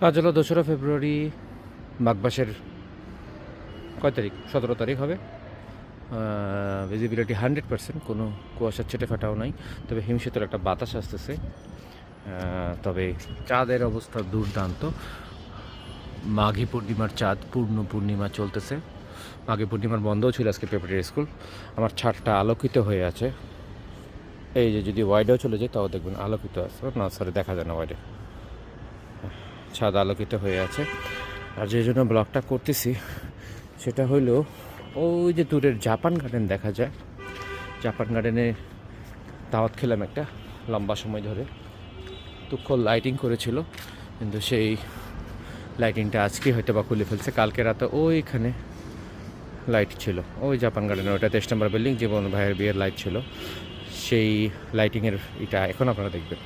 আজ হলো 2রা ফেব্রুয়ারি, মাঘ মাসের কয় তারিখ? 17 তারিখ হবে। ভিজিবিলিটি 100%, কোনো কুয়াশার ছেটে ফাটাও নাই, তবে হিমশীতল একটা বাতাস আসতেছে। তবে চাঁদের অবস্থা দুর্দান্ত। মাঘী পূর্ণিমার চাঁদ, পূর্ণ পূর্ণিমা চলতেছে। মাঘী পূর্ণিমার বন্ধও ছিল আজকে প্রিপারেটরি স্কুল। আমার ছাদটা আলোকিত হয়ে আছে। এই যে যদি ওয়াইডেও চলে যায় তাও দেখবেন আলোকিত আছে, না সরি দেখা যায় না ওয়াইডে। ছাদ আলোকিত হয়ে আছে। আর যে জন্য ব্লগটা করতেছি সেটা হইলো, ওই যে দূরের জাপান গার্ডেন দেখা যায়। জাপান গার্ডেনে দাওয়াত খেলাম একটা লম্বা সময় ধরে। তুক্ষণ লাইটিং করেছিল, কিন্তু সেই লাইটিংটা আজকে হয়তো বা খুলে ফেলছে। কালকে রাতে ওইখানে লাইট ছিল, ওই জাপান গার্ডেনে, ওইটা 23 নম্বর বিল্ডিং, জীবন ভাইয়ের বিয়ের লাইট ছিল। সেই লাইটিংয়ের এটা এখন আপনারা দেখবেন।